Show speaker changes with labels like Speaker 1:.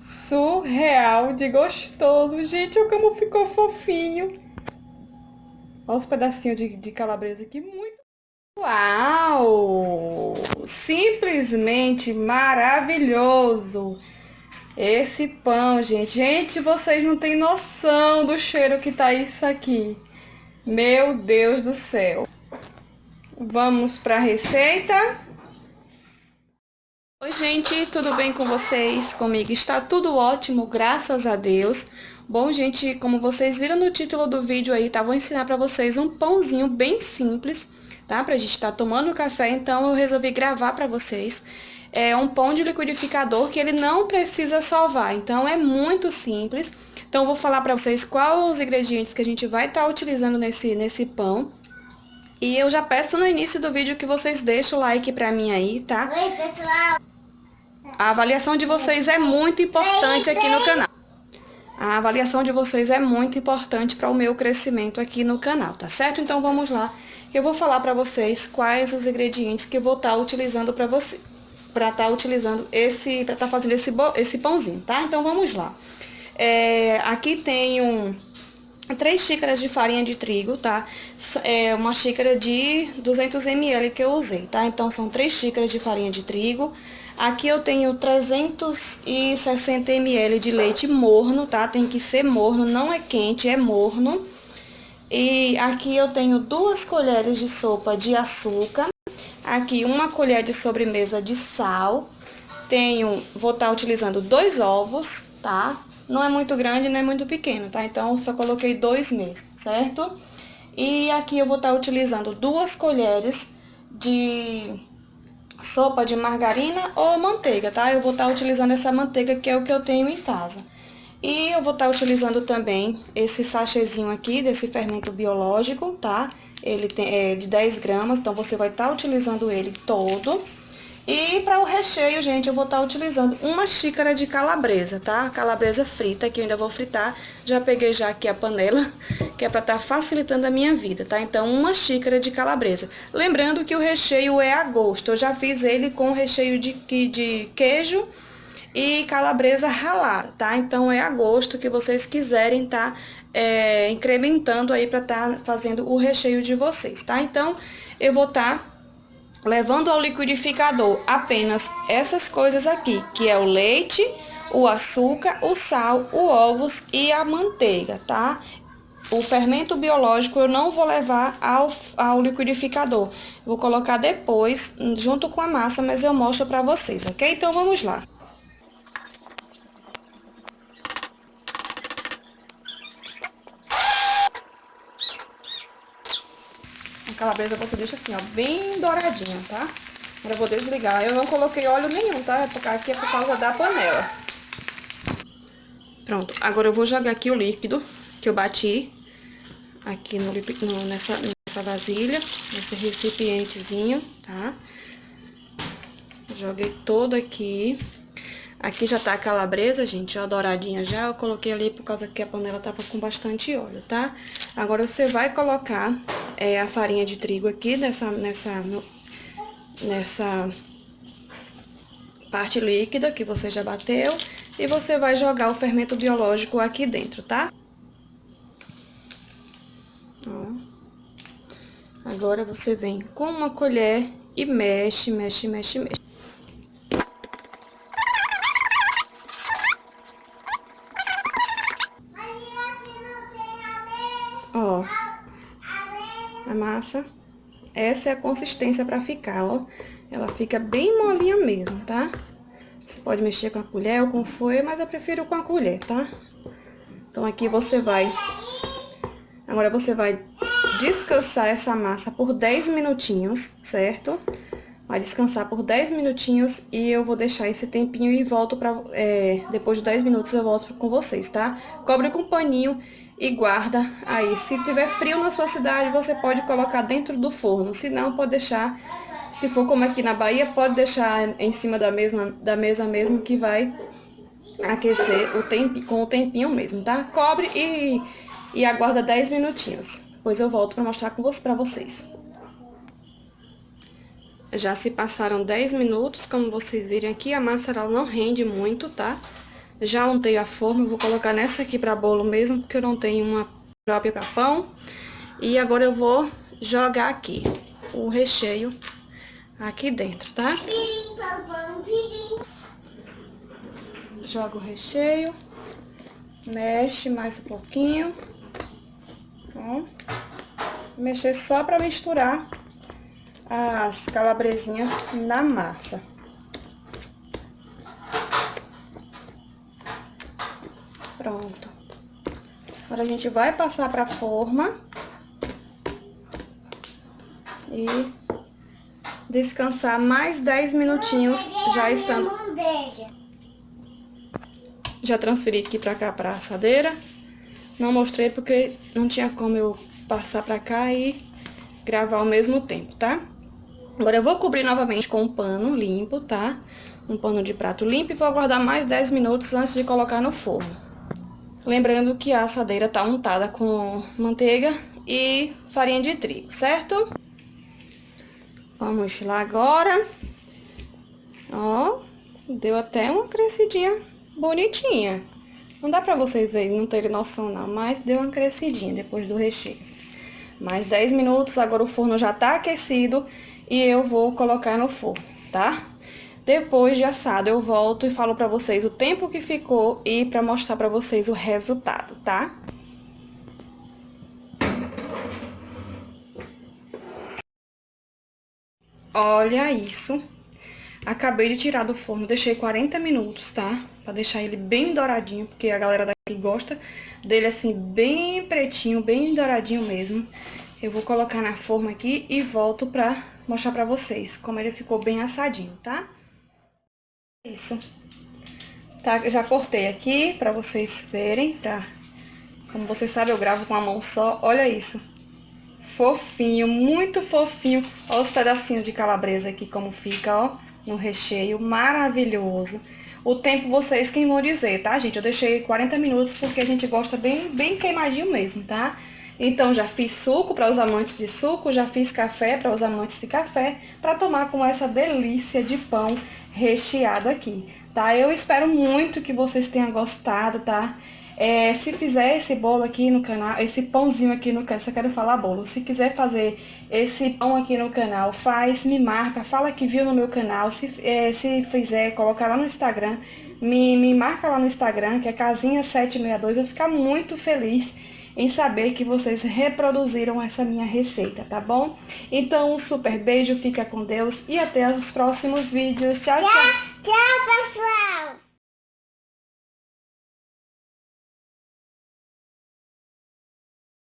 Speaker 1: surreal de gostoso. Gente, olha como ficou fofinho. Olha os pedacinhos de calabresa aqui, muito. Uau! Simplesmente maravilhoso. Esse pão, gente. Gente, vocês não têm noção do cheiro que tá isso aqui. Meu Deus do céu. Vamos para a receita. Oi, gente, tudo bem com vocês? Comigo está tudo ótimo, graças a Deus. Bom, gente, como vocês viram no título do vídeo aí, tá? Vou ensinar para vocês um pãozinho bem simples, tá? Pra gente estar tomando café, então eu resolvi gravar para vocês. É um pão de liquidificador que ele não precisa sovar, então é muito simples. Então eu vou falar para vocês quais os ingredientes que a gente vai estar utilizando nesse pão. E eu já peço no início do vídeo que vocês deixem o like pra mim aí, tá?
Speaker 2: Oi, pessoal.
Speaker 1: A avaliação de vocês é muito importante aqui no canal. A avaliação de vocês é muito importante para o meu crescimento aqui no canal, tá certo? Então vamos lá, que eu vou falar para vocês quais os ingredientes que eu vou estar utilizando para você, para estar utilizando para estar fazendo esse pãozinho, tá? Então vamos lá. Aqui tenho 3 xícaras de farinha de trigo, tá? É uma xícara de 200 ml que eu usei, tá? Então são 3 xícaras de farinha de trigo. Aqui eu tenho 360 ml de leite morno, tá? Tem que ser morno, não é quente, é morno. E aqui eu tenho 2 colheres de sopa de açúcar. Aqui 1 colher de sobremesa de sal. Vou estar utilizando 2 ovos, tá? Não é muito grande, nem muito pequeno, tá? Então, eu só coloquei 2 mesmo, certo? E aqui eu vou estar utilizando 2 colheres de sopa de margarina ou manteiga, tá? Eu vou estar utilizando essa manteiga que é o que eu tenho em casa. E eu vou estar utilizando também esse sachêzinho aqui desse fermento biológico, tá? Ele é de 10 gramas, então você vai estar utilizando ele todo. E para o recheio, gente, eu vou estar utilizando 1 xícara de calabresa, tá? Calabresa frita, que eu ainda vou fritar. Já peguei já aqui a panela, que é para estar facilitando a minha vida, tá? Então, 1 xícara de calabresa. Lembrando que o recheio é a gosto. Eu já fiz ele com recheio de queijo e calabresa ralada, tá? Então, é a gosto que vocês quiserem tá incrementando aí para estar fazendo o recheio de vocês, tá? Então, eu vou estar levando ao liquidificador apenas essas coisas aqui, que é o leite, o açúcar, o sal, o ovos e a manteiga, tá? O fermento biológico eu não vou levar ao liquidificador. Vou colocar depois, junto com a massa, mas eu mostro pra vocês, ok? Então vamos lá. A calabresa você deixa assim, ó, bem douradinha, tá? Agora eu vou desligar. Eu não coloquei óleo nenhum, tá? Aqui é por causa da panela. Pronto, agora eu vou jogar aqui o líquido que eu bati aqui nessa vasilha, nesse recipientezinho, tá? Joguei todo aqui. Aqui já tá a calabresa, gente, ó, douradinha já. Eu coloquei ali por causa que a panela tava com bastante óleo, tá? Agora você vai colocar a farinha de trigo aqui nessa parte líquida que você já bateu. E você vai jogar o fermento biológico aqui dentro, tá? Ó. Agora você vem com uma colher e mexe, mexe, mexe, mexe. Ó, a massa, essa é a consistência pra ficar, ó. Ela fica bem molinha mesmo, tá? Você pode mexer com a colher ou com folha, mas eu prefiro com a colher, tá? Então aqui agora você vai descansar essa massa por 10 minutinhos, certo? Vai descansar por 10 minutinhos e eu vou deixar esse tempinho e volto depois de 10 minutos eu volto com vocês, tá? Cobre com um paninho e guarda aí. Se tiver frio na sua cidade, você pode colocar dentro do forno. Se não, pode deixar, se for como aqui na Bahia, pode deixar em cima da mesa mesmo que vai aquecer com o tempinho mesmo, tá? Cobre e aguarda 10 minutinhos. Depois eu volto pra mostrar pra vocês. Já se passaram 10 minutos, como vocês viram aqui, a massa ela não rende muito, tá? Já untei a forma, eu vou colocar nessa aqui para bolo mesmo, porque eu não tenho uma própria para pão. E agora eu vou jogar aqui o recheio aqui dentro, tá? Joga o recheio, mexe mais um pouquinho. Ó. Mexer só para misturar as calabresinhas na massa. Pronto. Agora a gente vai passar para a forma e descansar mais 10 minutinhos, já estando... Já transferi aqui para cá, para a assadeira. Não mostrei porque não tinha como eu passar para cá e gravar ao mesmo tempo, tá? Agora eu vou cobrir novamente com um pano limpo, tá? Um pano de prato limpo e vou aguardar mais 10 minutos antes de colocar no forno. Lembrando que a assadeira tá untada com manteiga e farinha de trigo, certo? Vamos lá agora. Ó, deu até uma crescidinha bonitinha. Não dá pra vocês verem, não terem noção não, mas deu uma crescidinha depois do recheio. Mais 10 minutos, agora o forno já tá aquecido e eu vou colocar no forno, tá? Depois de assado eu volto e falo pra vocês o tempo que ficou e pra mostrar pra vocês o resultado, tá? Olha isso. Acabei de tirar do forno, deixei 40 minutos, tá? Pra deixar ele bem douradinho, porque a galera daqui gosta dele assim, bem pretinho, bem douradinho mesmo. Eu vou colocar na forma aqui e volto pra mostrar pra vocês como ele ficou bem assadinho, tá? Isso. Tá, já cortei aqui pra vocês verem, tá? Como vocês sabem, eu gravo com a mão só. Olha isso. Fofinho, muito fofinho. Olha os pedacinhos de calabresa aqui como fica, ó. No recheio, maravilhoso. O tempo vocês quem vão dizer, tá, gente? Eu deixei 40 minutos porque a gente gosta bem queimadinho mesmo, tá? Então, já fiz suco para os amantes de suco, já fiz café para os amantes de café, para tomar com essa delícia de pão recheado aqui, tá? Eu espero muito que vocês tenham gostado, tá? Se fizer esse bolo aqui no canal, esse pãozinho aqui no canal, só quero falar bolo. Se quiser fazer esse pão aqui no canal, faz, me marca, fala que viu no meu canal. Se fizer, colocar lá no Instagram, me marca lá no Instagram, que é Casinha762. Eu vou ficar muito feliz em saber que vocês reproduziram essa minha receita, tá bom? Então, um super beijo, fica com Deus e até os próximos vídeos. Tchau, tchau!
Speaker 2: Tchau, pessoal!